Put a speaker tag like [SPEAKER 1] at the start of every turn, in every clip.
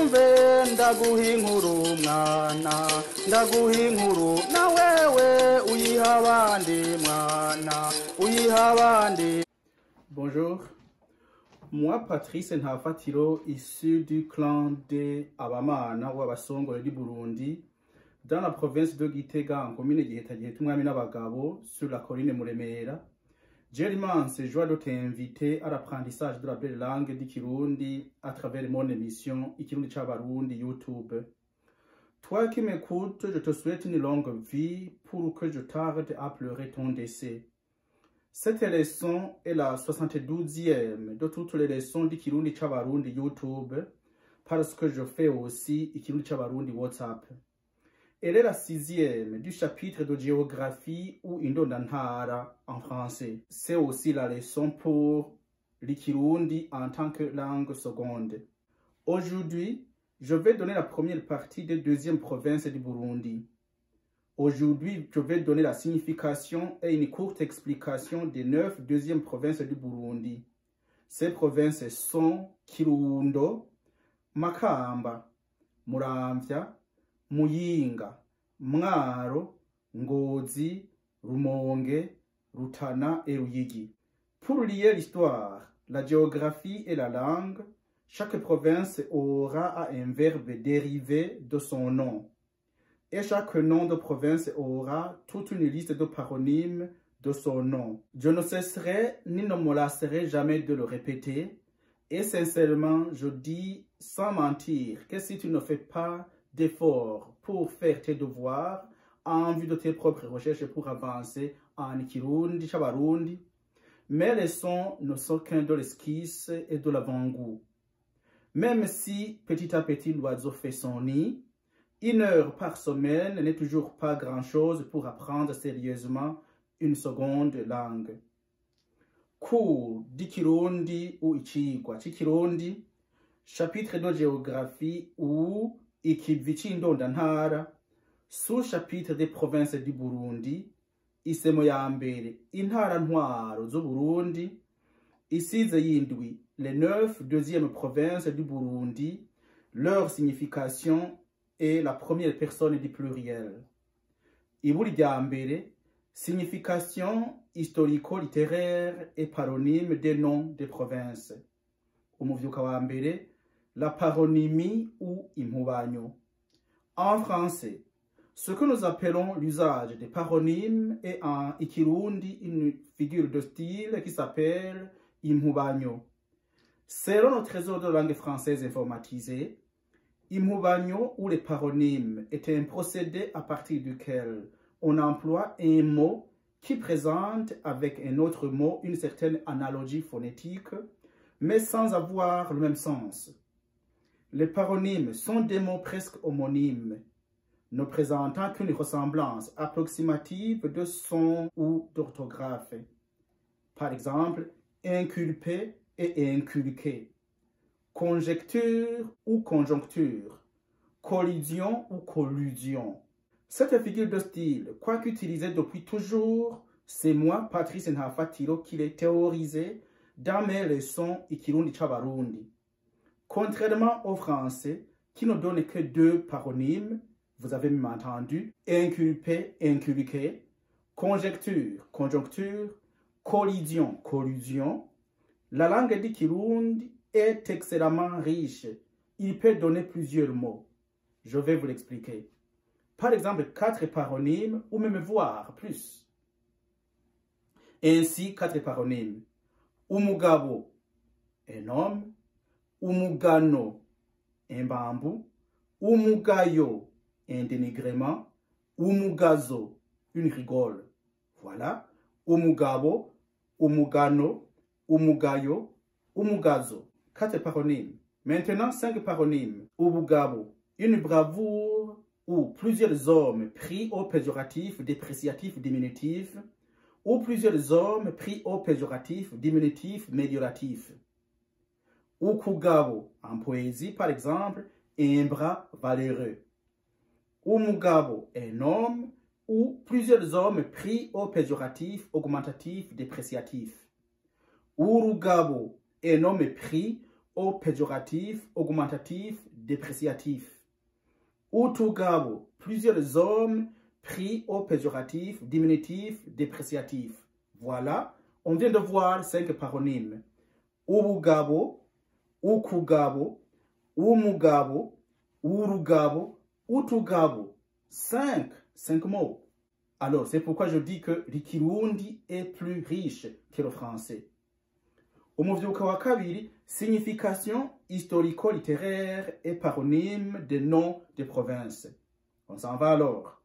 [SPEAKER 1] Niwumve ndaguha inkuru mwana, ndaguha inkuru na wewe uyiha abandi mwana, uyiha abandi. Bonjour, moi Patrice Ntafatiro, issu du clan de Abamana ou Abasongole du Burundi, dans la province de Gitega, en commune de Gitega, sur la colline Muremera. J'ai l'immense joie de t'inviter à l'apprentissage de la belle langue du Kirundi à travers mon émission Ikirundi Chabarundi YouTube. Toi qui m'écoutes, je te souhaite une longue vie pour que je tarde à pleurer ton décès. Cette leçon est la 72e de toutes les leçons du Kirundi Chabarundi YouTube parce que je fais aussi Ikirundi Chabarundi WhatsApp. Elle est la 6e du chapitre de géographie ou Indonantara en français. C'est aussi la leçon pour l'Ikirundi en tant que langue seconde. Aujourd'hui, je vais donner la première partie des deuxième province du Burundi. Aujourd'hui, je vais donner la signification et une courte explication des 9 deuxièmes provinces du Burundi. Ces provinces sont Kirundo, Makamba, Muramvya, Muyinga, Mwaro, Ngozi, Rumonge, Rutana et Ruyigi. Pour lier l'histoire, la géographie et la langue, chaque province aura un verbe dérivé de son nom. Et chaque nom de province aura toute une liste de paronymes de son nom. Je ne cesserai ni ne me lasserai jamais de le répéter. Et sincèrement, je dis sans mentir que si tu ne fais pas d'efforts pour faire tes devoirs en vue de tes propres recherches pour avancer en Kirundi, Chabarundi, mes leçons ne sont qu'un de l'esquisse et de l'avant-goût. Même si petit à petit l'oiseau fait son nid, 1 heure par semaine n'est toujours pas grand-chose pour apprendre sérieusement une seconde langue. Cours d'Ikirundi ou Ichigwa Chikirundi, chapitre de géographie ou Ikivichi Ndondantara, sous-chapitre des provinces du Burundi, isemo ya mbere, intara ntwaro z'u Burundi, isize yindwi, les 9 deuxièmes provinces du Burundi, leur signification est la première personne du pluriel. Iburi rya mbere, signification historico-littéraire et paronyme des noms des provinces. Umuvyuka wa mbere, la paronymie ou impubanyo. En français, ce que nous appelons l'usage des paronymes est en Ikirundi une figure de style qui s'appelle impubanyo. Selon notre trésor de langue française informatisé, impubanyo ou les paronymes est un procédé à partir duquel on emploie un mot qui présente avec un autre mot une certaine analogie phonétique, mais sans avoir le même sens. Les paronymes sont des mots presque homonymes, ne présentant qu'une ressemblance approximative de son ou d'orthographe. Par exemple, inculpé et inculqué, conjecture ou conjoncture, collision ou collusion. Cette figure de style, quoique utilisée depuis toujours, c'est moi, Patrice Ntafatiro, qui l'ai théorisée dans mes leçons Ikirundi Chabarundi. Contrairement au français, qui ne donne que 2 paronymes, vous avez même entendu, inculpé, inculqué, conjecture, conjoncture, collision, collusion, la langue du Kirundi est excellemment riche. Il peut donner plusieurs mots. Je vais vous l'expliquer. Par exemple, 4 paronymes, ou même voire plus. Ainsi, 4 paronymes. Umugabo, un homme. Umugano, un bambou. Umugayo, un dénigrement. Umugazo, une rigole. Voilà. Umugabo, umugano, umugayo, umugazo. 4 paronymes. Maintenant, 5 paronymes. Umugabo, une bravoure ou plusieurs hommes pris au péjoratif, dépréciatif, diminutif, ou plusieurs hommes pris au péjoratif, diminutif, médioratif. Ukugabo, en poésie par exemple, un bras valeureux. Umugabo, un homme ou plusieurs hommes pris au péjoratif, augmentatif, dépréciatif. Urugabo, un homme pris au péjoratif, augmentatif, dépréciatif. Utugabo, plusieurs hommes pris au péjoratif, diminutif, dépréciatif. Voilà, on vient de voir 5 paronymes. Ubugabo, ukugabo, umugabo, urugabo, utugabo. 5 mots. Alors, c'est pourquoi je dis que l'ikirundi est plus riche que le français. Umuvyuka wa kabiri, signification historico-littéraire et paronyme des noms de provinces. On s'en va alors.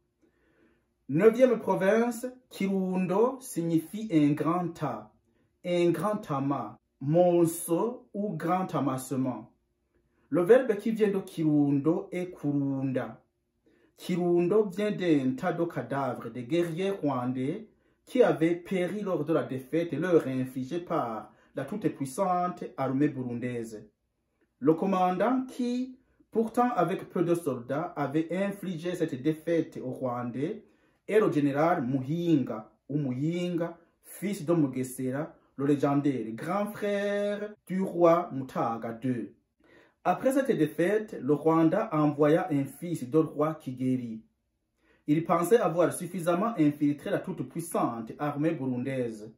[SPEAKER 1] 9e province, Kirundo signifie un grand tas, un grand tamas, monceau ou grand amassement. Le verbe qui vient de Kirundo est kurunda. Kirundo vient d'un tas de cadavres de guerriers rwandais qui avaient péri lors de la défaite leur infligée par la toute-puissante armée burundaise. Le commandant qui, pourtant avec peu de soldats, avait infligé cette défaite aux Rwandais est le général Muhinga, ou Muyinga, fils de Mugesera, le légendaire grand frère du roi Mutaga II. Après cette défaite, le Rwanda envoya un fils de roi Kigeri. Il pensait avoir suffisamment infiltré la toute-puissante armée burundaise.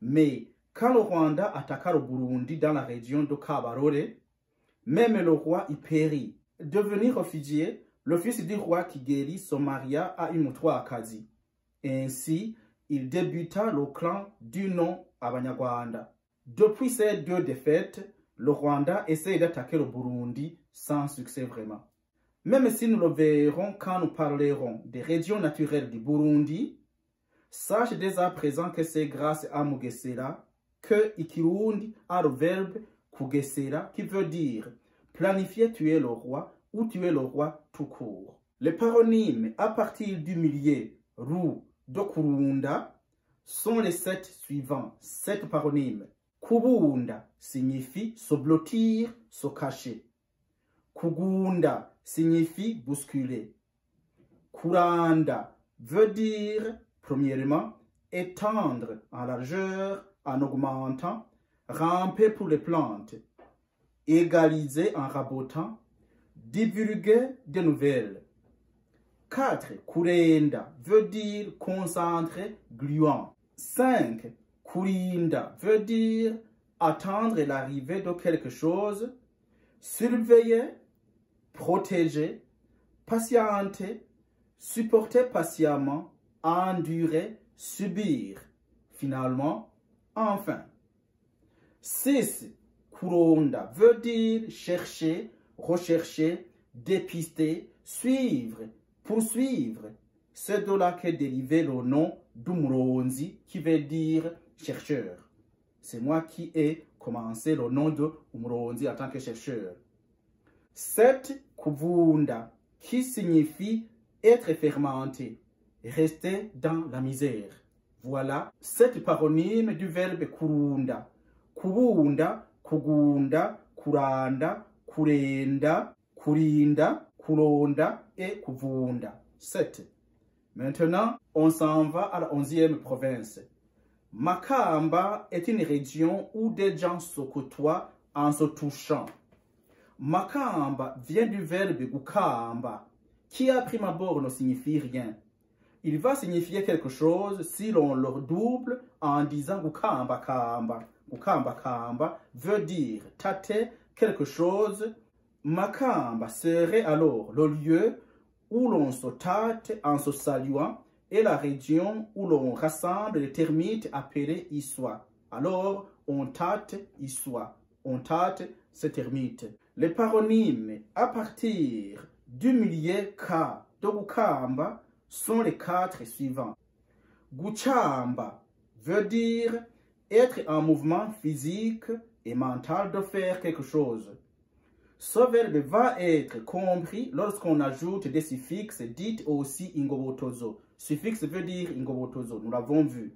[SPEAKER 1] Mais quand le Rwanda attaqua le Burundi dans la région de Kabarore, même le roi y périt. Devenu réfugié, le fils du roi Kigeri se maria à une Mutwakazi. Ainsi, il débuta le clan du nom Abanyarwanda. Depuis ces 2 défaites, le Rwanda essaie d'attaquer le Burundi sans succès vraiment. Même si nous le verrons quand nous parlerons des régions naturelles du Burundi, sache dès à présent que c'est grâce à Mugesera que Ikirundi a le verbe kugesera qui veut dire planifier tuer le roi ou tuer le roi tout court. Les paronymes à partir du milieu Ru de Kurunda sont les 7 suivants, 7 paronymes. Kubunda signifie se blottir, se cacher. Kugunda signifie bousculer. Kuranda veut dire, premièrement, étendre en largeur, en augmentant, ramper pour les plantes, égaliser en rabotant, divulguer de nouvelles. 4. Kurenda veut dire concentrer, gluant. 5. Kurinda veut dire attendre l'arrivée de quelque chose, surveiller, protéger, patienter, supporter patiemment, endurer, subir. Finalement, enfin. 6. Kuronda veut dire chercher, rechercher, dépister, suivre, poursuivre. C'est de là qu'est dérivé le nom d'Umuronzi qui veut dire chercheur. C'est moi qui ai commencé le nom de Umuronzi en tant que chercheur. 7. Kuvunda qui signifie être fermenté, rester dans la misère. Voilà 7 paronymes du verbe kurunda. Kubunda, kugunda, kuranda, kurenda, kurinda, kuronda et kuvunda. 7. Maintenant, on s'en va à la 11e province. Makamba est une région où des gens se côtoient en se touchant. Makamba vient du verbe gukamba, qui à prime abord ne signifie rien. Il va signifier quelque chose si l'on le double en disant gukamba kamba. Gukamba kamba veut dire tâter quelque chose. Makamba serait alors le lieu où l'on se tâte en se saluant et la région où l'on rassemble les termites appelés Iswa. Alors, on tâte Iswa. On tâte ces termites. Les paronymes à partir du milieu K de Gukamba sont les 4 suivants. Guchamba veut dire être en mouvement physique et mental de faire quelque chose. Ce verbe va être compris lorsqu'on ajoute des suffixes dites aussi ingobotozo. Suffixe veut dire ingobotozo, nous l'avons vu.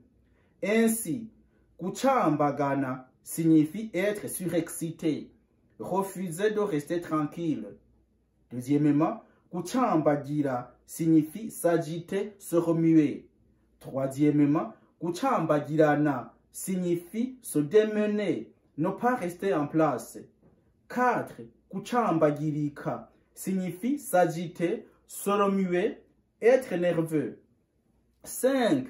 [SPEAKER 1] Ainsi, kuchambagana signifie être surexcité, refuser de rester tranquille. Deuxièmement, kuchambagira signifie s'agiter, se remuer. Troisièmement, kuchambagirana signifie se démener, ne pas rester en place. 4. kuchambagirika signifie s'agiter, se remuer, être nerveux. 5.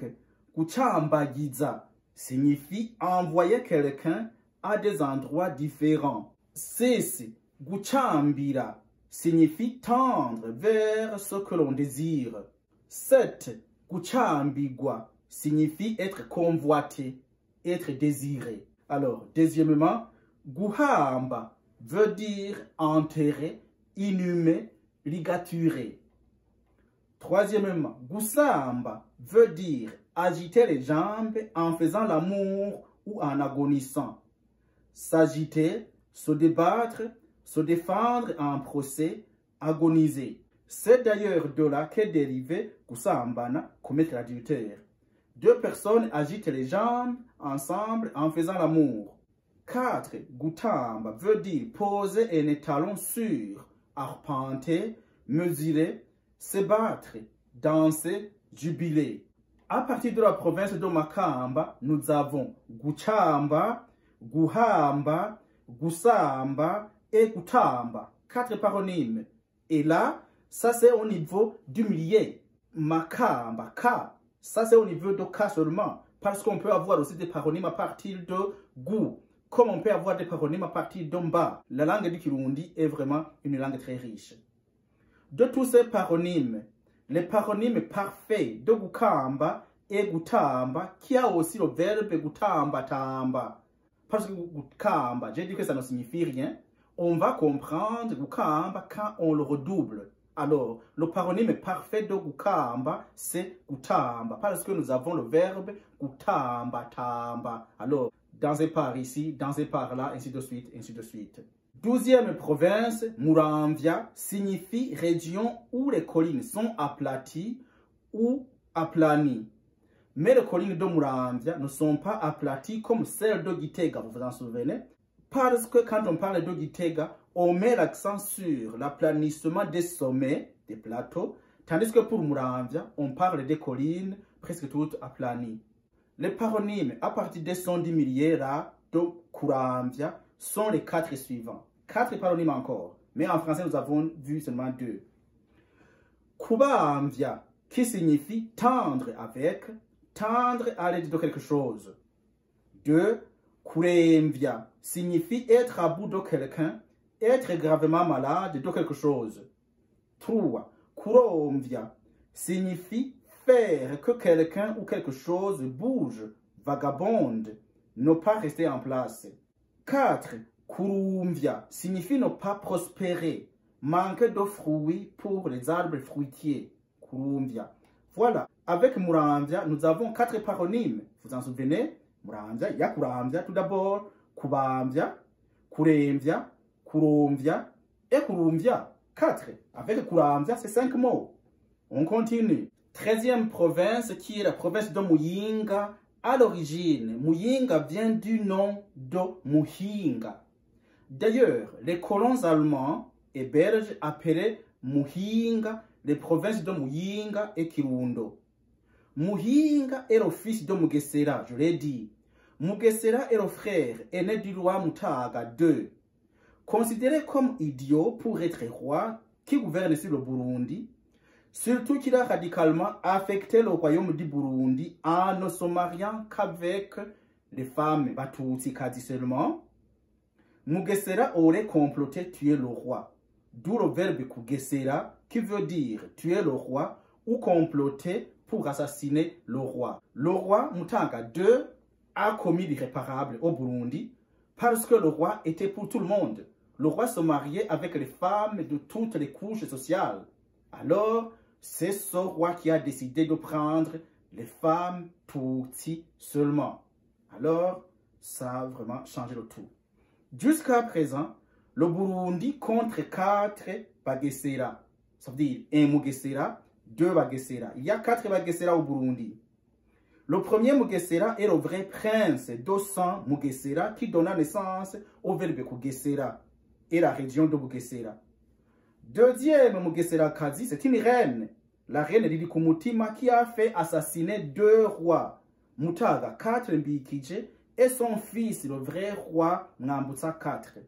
[SPEAKER 1] Kuchambagiza signifie envoyer quelqu'un à des endroits différents. 6. Guchambira signifie tendre vers ce que l'on désire. 7. Guchambigwa signifie être convoité, être désiré. Alors, deuxièmement, guhamba veut dire enterrer, inhumer, ligaturer. Troisièmement, gusamba veut dire agiter les jambes en faisant l'amour ou en agonissant. S'agiter, se débattre, se défendre en procès, agoniser. C'est d'ailleurs de là qu'est dérivé gusambana, commettre l'adultère. Deux personnes agitent les jambes ensemble en faisant l'amour. 4. Gutamba veut dire poser un étalon sûr, arpenter, mesurer, se battre, danser, jubiler. À partir de la province de Makamba, nous avons Guchamba, Guhamba, Gusamba et Gutamba. 4 paronymes. Et là, ça c'est au niveau du milieu. Makamba, Ka. Ça c'est au niveau de Ka seulement. Parce qu'on peut avoir aussi des paronymes à partir de Gu. Comme on peut avoir des paronymes à partir d'Omba. La langue du Kirundi est vraiment une langue très riche. De tous ces paronymes, les paronymes parfaits de Gukamba et Gutamba, qui a aussi le verbe Gutamba Tamba. Parce que Gukamba, j'ai dit que ça ne signifie rien. On va comprendre Gukamba quand on le redouble. Alors, le paronyme parfait de Gukamba, c'est Gutamba. Parce que nous avons le verbe Gutamba Tamba. Alors, dans un par ici, dans un par là, ainsi de suite, ainsi de suite. 12e province, Muramvya, signifie région où les collines sont aplaties ou aplanies. Mais les collines de Muramvya ne sont pas aplaties comme celles de Gitega, vous vous en souvenez? Parce que quand on parle de Gitega, on met l'accent sur l'aplanissement des sommets, des plateaux, tandis que pour Muramvya, on parle des collines presque toutes aplanies. Les paronymes à partir des sons du milieu de Kuramvya sont les 4 suivants. 4 paronymes encore, mais en français nous avons vu seulement 2. Kubamvya, qui signifie tendre avec, tendre à l'aide de quelque chose. 2. Kuremvya signifie être à bout de quelqu'un, être gravement malade de quelque chose. 3. Kuromvya signifie faire que quelqu'un ou quelque chose bouge, vagabonde, ne pas rester en place. 4. Kurumvya signifie ne pas prospérer, manquer de fruits pour les arbres fruitiers. Kurumvya. Voilà, avec Muramvya, nous avons 4 paronymes. Vous en souvenez? Muramvya, il y a Kuramvya tout d'abord, Kubamvya, Kuremvya, Kurumvya et Kurumvya. 4. Avec Kuramvya, c'est 5 mots. On continue. 13e province qui est la province de Muyinga. À l'origine, Muyinga vient du nom de Muhinga. D'ailleurs, les colons allemands et belges appelaient Muhinga les provinces de Muyinga et Kirundo. Muhinga est le fils de Mugesera, je l'ai dit. Mugesera est le frère aîné du roi Mutaga II. Considéré comme idiot pour être roi qui gouverne sur le Burundi, surtout qu'il a radicalement affecté le royaume du Burundi en ne se mariant qu'avec les femmes Batutsi Kadi seulement, Mugesera aurait comploté tuer le roi. D'où le verbe Kugesera qui veut dire tuer le roi ou comploter pour assassiner le roi. Le roi Mutaga II a commis l'irréparable au Burundi parce que le roi était pour tout le monde. Le roi se mariait avec les femmes de toutes les couches sociales. Alors, c'est ce roi qui a décidé de prendre les femmes Tutsi seulement. Alors, ça a vraiment changé le tout. Jusqu'à présent, le Burundi compte 4 Bagesera. Ça veut dire 1 Mugesera, 2 Bagesera. Il y a 4 Bagesera au Burundi. Le premier Mugesera est le vrai prince d'Osan Mugesera qui donna naissance au verbe Kugesera et la région de Mugesera. Deuxième Mugesera Kazi, c'est une reine, la reine Lili Kumutima qui a fait assassiner 2 rois, Mutaga 4 Mbikije et son fils, le vrai roi Ngambutsa 4.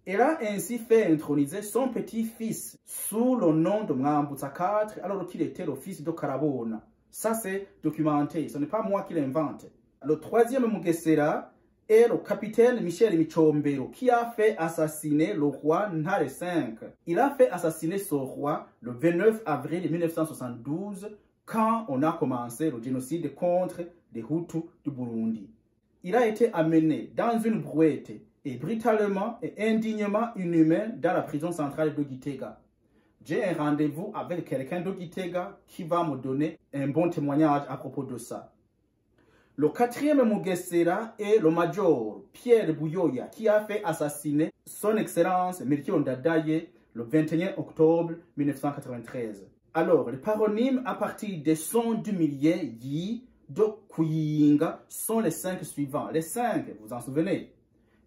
[SPEAKER 1] Elle a ainsi fait introniser son petit-fils sous le nom de Mwambutsa IV alors qu'il était le fils de Karabona. Ça, c'est documenté. Ce n'est pas moi qui l'invente. Le troisième Mugesera est le capitaine Michel Michombero qui a fait assassiner le roi Ntare V. Il a fait assassiner ce roi le 29 avril 1972 quand on a commencé le génocide contre les Hutus du Burundi. Il a été amené dans une brouette et brutalement et indignement inhumain dans la prison centrale de Gitega. J'ai un rendez-vous avec quelqu'un de Gitega qui va me donner un bon témoignage à propos de ça. Le quatrième Mugesera est le major Pierre Buyoya qui a fait assassiner son excellence Melchior Ndadaye le 21 octobre 1993. Alors, les paronymes à partir des sons du millier Yi de Kuyinga sont les 5 suivants. Les 5, vous en souvenez?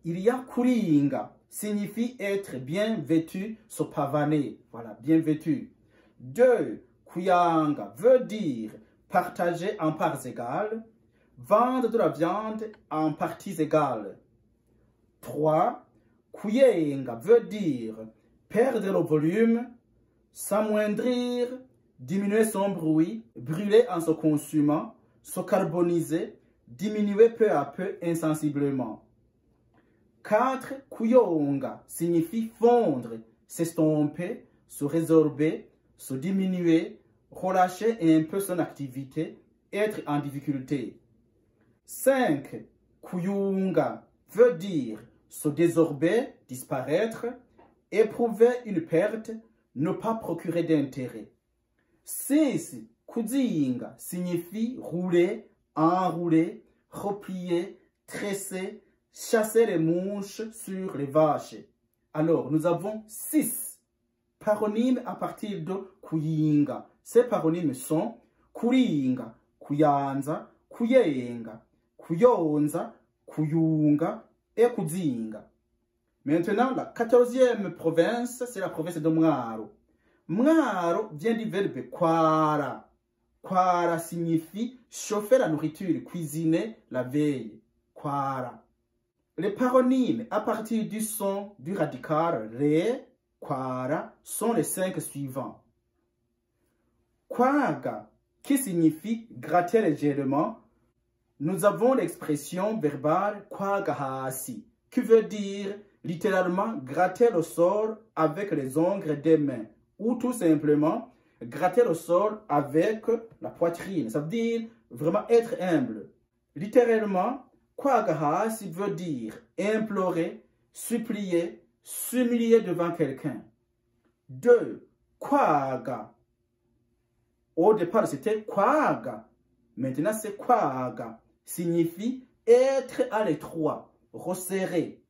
[SPEAKER 1] Il y a Kuyinga, signifie être bien vêtu, se pavaner. Voilà, bien vêtu. 2. Kuyanga veut dire partager en parts égales. Vendre de la viande en parties égales. 3. Kuyenga veut dire perdre le volume, s'amoindrir, diminuer son bruit, brûler en se consumant, se carboniser, diminuer peu à peu insensiblement. 4. Kuyonga signifie fondre, s'estomper, se résorber, se diminuer, relâcher un peu son activité, être en difficulté. 5. Kuyunga veut dire se désorber, disparaître, éprouver une perte, ne pas procurer d'intérêt. 6. Kuzinga signifie rouler, enrouler, replier, tresser, chasser les mouches sur les vaches. Alors, nous avons 6 paronymes à partir de Kuyinga. Ces paronymes sont Kuringa, Kuyanza, Kuyenga, Kuyonza, Kuyunga et Kuzinga. Maintenant, la 14e province, c'est la province de Mwaro. Mwaro vient du verbe kwara. Kwara signifie chauffer la nourriture, cuisiner la veille. Kwara. Les paronymes à partir du son du radical re, kwara, sont les 5 suivants. Kwaga, qui signifie gratter légèrement. Nous avons l'expression verbale kwagahasi, qui veut dire littéralement gratter le sol avec les ongles des mains, ou tout simplement gratter le sol avec la poitrine. Ça veut dire vraiment être humble. Littéralement, kwagahasi veut dire implorer, supplier, s'humilier devant quelqu'un. 2. Kwaga. Au départ, c'était kwaga. Maintenant, c'est kwaga. Signifie être à l'étroit, resserré.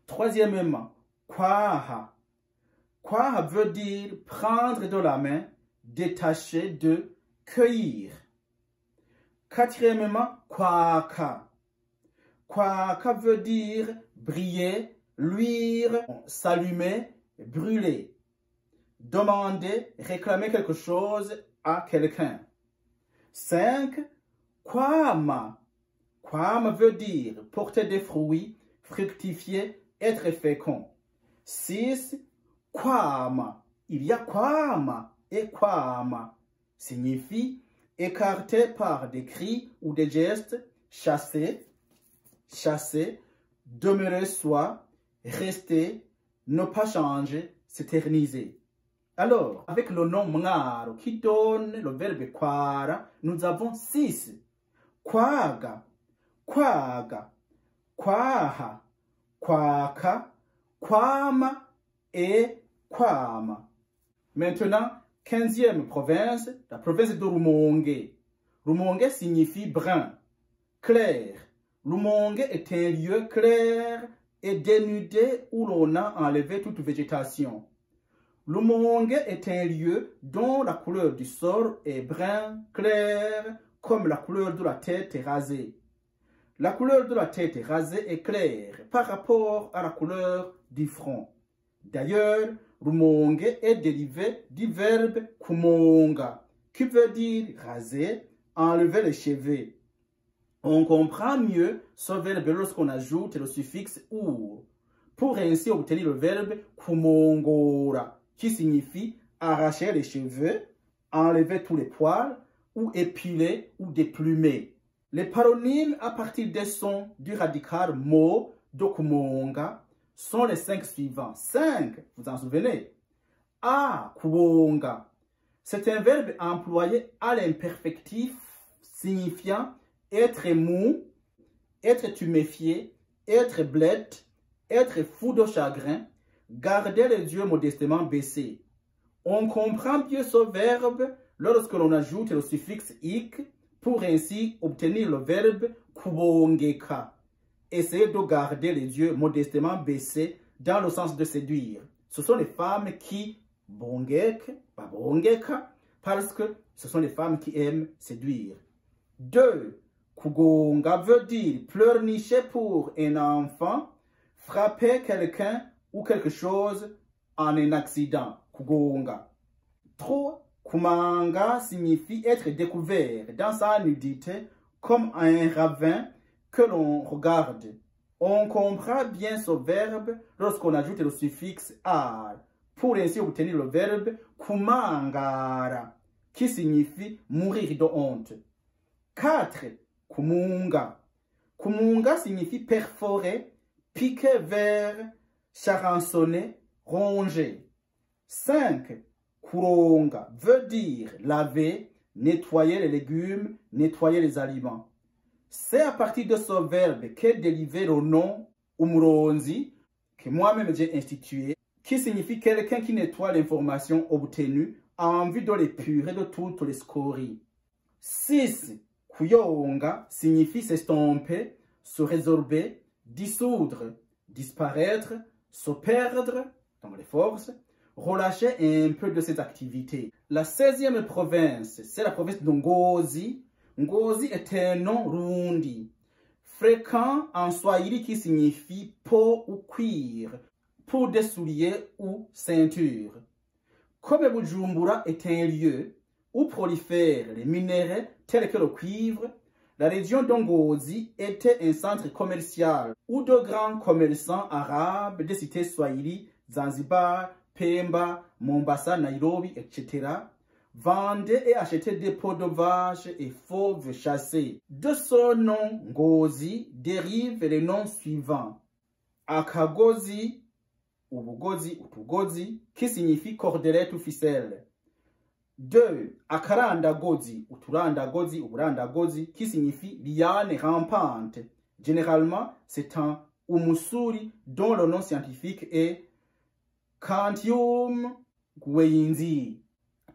[SPEAKER 1] Troisièmement, kwaha. Kwaha veut dire prendre de la main, détacher de, cueillir. Quatrièmement, kwaka. Kwaka veut dire briller, luire, s'allumer, brûler. Demander, réclamer quelque chose à quelqu'un. 5. Kwama. Kwama veut dire porter des fruits, fructifier, être fécond. 6. Kwama. Il y a kwama et kwama. Signifie écarter par des cris ou des gestes, chasser, demeurer soi, rester, ne pas changer, s'éterniser. Alors, avec le nom Mwaro qui donne le verbe kwara, nous avons 6. Kwaga, kwaga, kwaha, kwaka, kwama et kwama. Maintenant, 15e province, la province de Rumonge. Rumonge signifie brun, clair. Rumonge est un lieu clair et dénudé où l'on a enlevé toute végétation. Rumonge est un lieu dont la couleur du sol est brun clair comme la couleur de la tête est rasée. La couleur de la tête rasée est claire par rapport à la couleur du front. D'ailleurs, Rumonge est dérivé du verbe kumonga, qui veut dire raser, enlever les cheveux. On comprend mieux ce verbe lorsqu'on ajoute le suffixe ou. pour ainsi obtenir le verbe kumongora, qui signifie arracher les cheveux, enlever tous les poils, ou épiler ou déplumer. Les paronymes à partir des sons du radical mo de kumonga sont les 5 suivants. 5, vous en souvenez? A, kuonga. C'est un verbe employé à l'imperfectif signifiant être mou, être tuméfié, être blême, être fou de chagrin, garder les yeux modestement baissés. On comprend mieux ce verbe lorsque l'on ajoute le suffixe ik pour ainsi obtenir le verbe kubongeka. Essayez de garder les yeux modestement baissés dans le sens de séduire. Ce sont les femmes qui bongek, pas bongeka, parce que ce sont les femmes qui aiment séduire. 2. Kugonga veut dire pleurnicher pour un enfant, frapper quelqu'un ou quelque chose en un accident. Kugonga. 3. Kumanga signifie être découvert dans sa nudité comme un ravin que l'on regarde. On comprend bien ce verbe lorsqu'on ajoute le suffixe ar pour ainsi obtenir le verbe kumangara qui signifie mourir de honte. 4. Kumunga. Kumunga signifie perforer, piquer vers, charançonner, ronger. 5. Kuronga veut dire laver, nettoyer les légumes, nettoyer les aliments. C'est à partir de ce verbe qu'est dérivé le nom umuronzi, que moi-même j'ai institué, qui signifie quelqu'un qui nettoie l'information obtenue en vue de l'épurer de toutes les scories. 6. Kuyonga signifie s'estomper, se résorber, dissoudre, disparaître, se perdre dans les forces, relâcher un peu de cette activité. La 16e province, c'est la province de Ngozi. Ngozi est un nom rundi, fréquent en Swahili qui signifie peau ou cuir, pour des souliers ou ceintures. Comme Bujumbura est un lieu où prolifèrent les minéraux tels que le cuivre, la région d'Ngozi était un centre commercial où de grands commerçants arabes des cités Swahili, Zanzibar, Pemba, Mombasa, Nairobi, etc. vendaient et achetaient des peaux de vaches et fauves chassés. De ce nom Ngozi dérivent les noms suivants. Akagozi, Ubugozi, Utugozi, qui signifie cordelette ou ficelle. 2. Akarandagozi, Uturandagozi, Uburandagozi, qui signifie liane rampante. Généralement, c'est un umusuri dont le nom scientifique est Cantium gueinzi.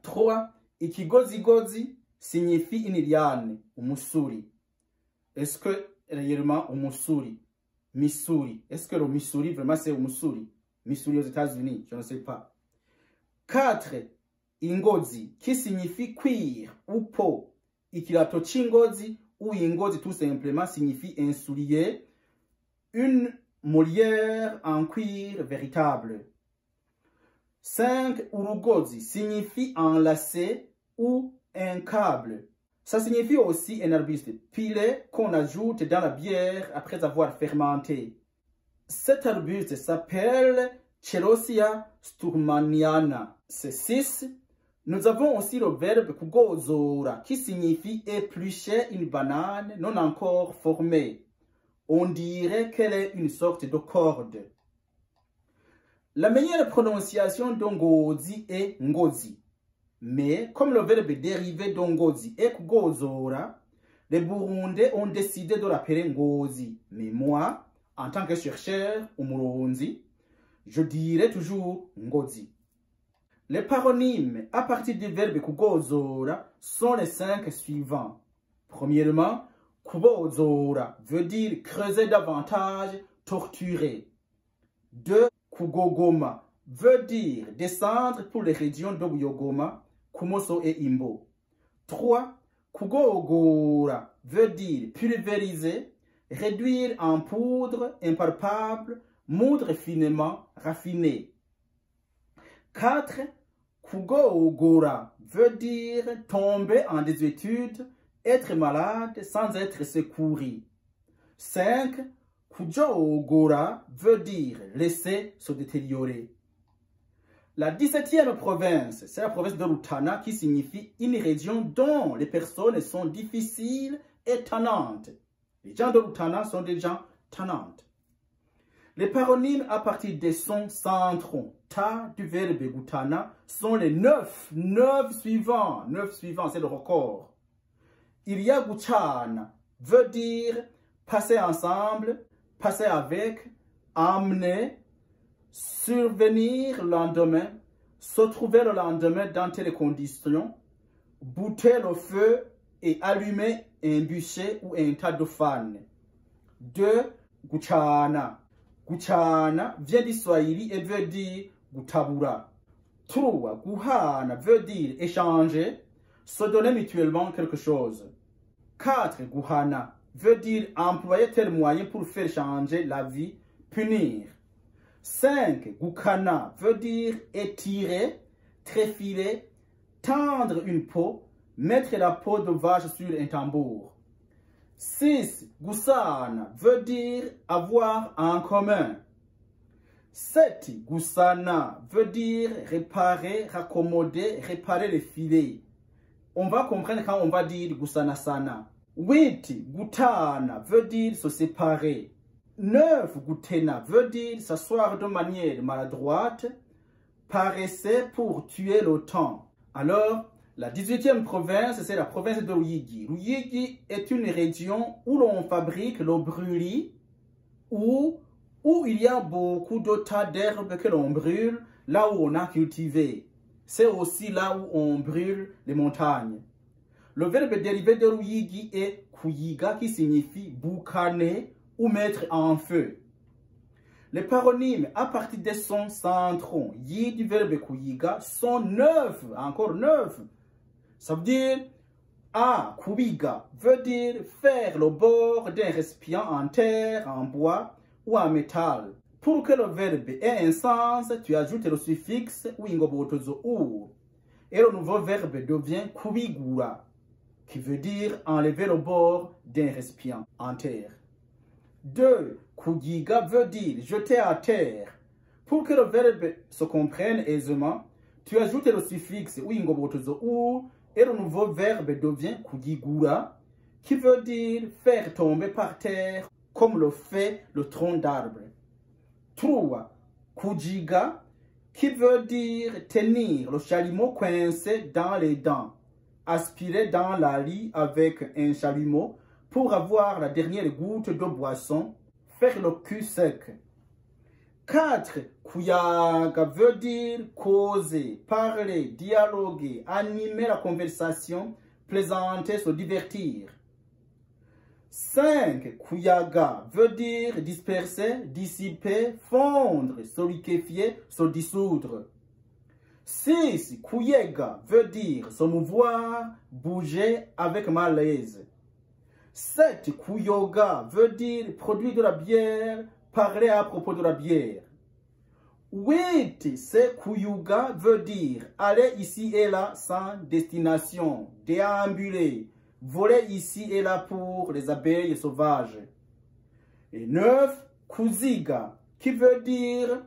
[SPEAKER 1] 3. Ikigozigozi signifie une liane, umusuri. Est-ce que réellement umusuri, Missouri, est-ce que le Missouri vraiment c'est umusuri? Missouri aux États-Unis, je ne sais pas. 4. Ingozi, qui signifie cuir ou peau. Ikirato chingozi ou ingozi tout simplement signifie un soulier, une molière en cuir véritable. 5. Urugozi signifie enlacer ou un câble. Ça signifie aussi un arbuste pilé qu'on ajoute dans la bière après avoir fermenté. Cet arbuste s'appelle Chelosia sturmaniana. C'est 6. Nous avons aussi le verbe kugozora qui signifie éplucher une banane non encore formée. On dirait qu'elle est une sorte de corde. La meilleure prononciation d'Ngozi est Ngozi. Mais comme le verbe dérivé d'Ngozi est kugozora, les Burundais ont décidé de l'appeler Ngozi. Mais moi, en tant que chercheur umuronzi, je dirais toujours Ngozi. Les paronymes à partir du verbe kugozora sont les 5 suivants. Premièrement, kubozora veut dire creuser davantage, torturer. 2. Kugogoma veut dire descendre pour les régions de Buyogoma, Kumoso et Imbo. 3. Kugogora veut dire pulvériser, réduire en poudre impalpable, moudre finement, raffiner. 4. Kugogora veut dire tomber en désuétude, être malade sans être secouru. 5. Kujogora veut dire laisser se détériorer. La 17e province, c'est la province de Rutana qui signifie une région dont les personnes sont difficiles et tannantes. Les gens de Rutana sont des gens tannantes. Les paronymes à partir des sons centraux, ta du verbe gutana, sont les 9 suivants. 9 suivants, c'est le record. Il y a guchana, veut dire passer ensemble, passer avec, emmener, survenir le lendemain, se trouver le lendemain dans telles conditions, bouter le feu et allumer un bûcher ou un tas de fans. 2. Guchana. Guchana vient du Swahili et veut dire gutabura. 3. Guhana veut dire échanger, se donner mutuellement quelque chose. 4. Guhana veut dire employer tel moyen pour faire changer la vie, punir. 5. Gukana veut dire étirer, tréfiler, tendre une peau, mettre la peau de vache sur un tambour. 6. Gusana veut dire avoir en commun. 7. Gusana veut dire réparer, raccommoder, réparer les filets. On va comprendre quand on va dire Gusana sana. 8. Gutana veut dire se séparer. 9. Gutena veut dire s'asseoir de manière maladroite, paresser pour tuer le temps. Alors, la 18e province, c'est la province de Ruyigi. Ruyigi est une région où l'on fabrique le brûlis, où il y a beaucoup de tas d'herbes que l'on brûle, là où on a cultivé. C'est aussi là où on brûle les montagnes. Le verbe dérivé de Ruyigi est kuyiga qui signifie boucaner ou mettre en feu. Les paronymes à partir des sons centraux, yi du verbe kuyiga, sont 9, encore 9. Ça veut dire A, kubiga, veut dire faire le bord d'un récipient en terre, en bois ou en métal. Pour que le verbe ait un sens, tu ajoutes le suffixe ou ingobotozo ou. Et le nouveau verbe devient kubigura, qui veut dire enlever le bord d'un récipient en terre. 2. Kugiga veut dire jeter à terre. Pour que le verbe se comprenne aisément, tu ajoutes le suffixe ou ingobotozo ou et le nouveau verbe devient kugigura, qui veut dire faire tomber par terre comme le fait le tronc d'arbre. 3. Kujiga, qui veut dire tenir le chalumeau coincé dans les dents, aspirer dans la lie avec un chalumeau pour avoir la dernière goutte de boisson, faire le cul sec. 4. Kuyaga veut dire causer, parler, dialoguer, animer la conversation, plaisanter, se divertir. 5. Kuyaga veut dire disperser, dissiper, fondre, se liquéfier, se dissoudre. 6. Kuyega veut dire se mouvoir, bouger avec malaise. 7. Kuyoga veut dire produire de la bière, parler à propos de la bière. 8. C'est kuyuga veut dire aller ici et là sans destination, déambuler, voler ici et là pour les abeilles sauvages. Et 9. Kuziga qui veut dire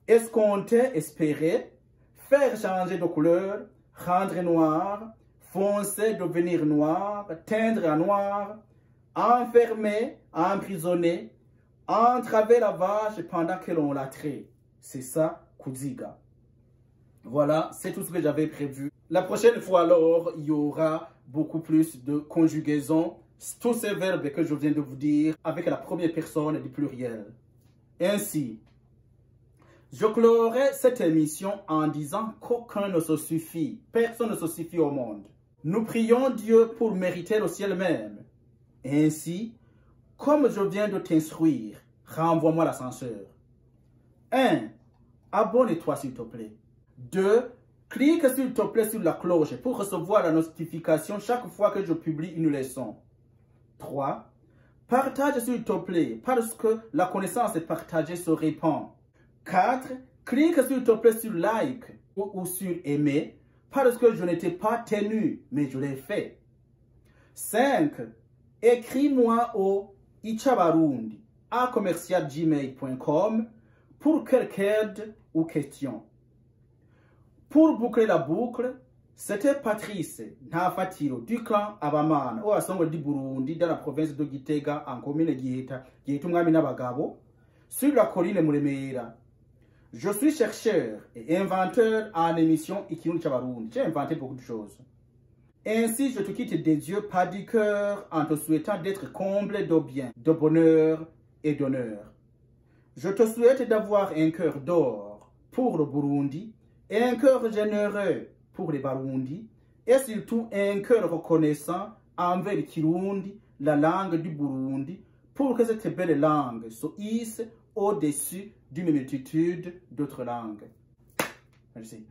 [SPEAKER 1] escompter, espérer, faire changer de couleur, rendre noir, foncer, devenir noir, teindre à noir, enfermer, emprisonner, entraver la vache pendant que l'on la traite. C'est ça, kuziga. Voilà, c'est tout ce que j'avais prévu. La prochaine fois, alors, il y aura beaucoup plus de conjugaisons, tous ces verbes que je viens de vous dire, avec la première personne du pluriel. Ainsi, je clorai cette émission en disant qu'aucun ne se suffit, personne ne se suffit au monde. Nous prions Dieu pour mériter le ciel même. Ainsi, comme je viens de t'instruire, renvoie-moi l'ascenseur. 1. Abonne-toi s'il te plaît. 2. Clique s'il te plaît sur la cloche pour recevoir la notification chaque fois que je publie une leçon. 3. Partage s'il te plaît parce que la connaissance partagée se répand. 4. Clique s'il te plaît sur like ou sur aimer parce que je n'étais pas tenu mais je l'ai fait. 5. Écris-moi au Ichabarundi @gmail.com pour quelque aide ou question. Pour boucler la boucle, c'était Patrice Ntafatiro du clan Abamana au Assemblée du Burundi dans la province de Gitega en commune Giheta, Gihetumwami n'abagabo, sur la colline Muremera. Je suis chercheur et inventeur en émission Ikirundi c'Abarundi. J'ai inventé beaucoup de choses. Ainsi, je te quitte des yeux pas du cœur en te souhaitant d'être comblé de bien, de bonheur et d'honneur. Je te souhaite d'avoir un cœur d'or pour le Burundi, un cœur généreux pour les Barundi, et surtout un cœur reconnaissant envers le Kirundi, la langue du Burundi, pour que cette belle langue se hisse au-dessus d'une multitude d'autres langues. Merci.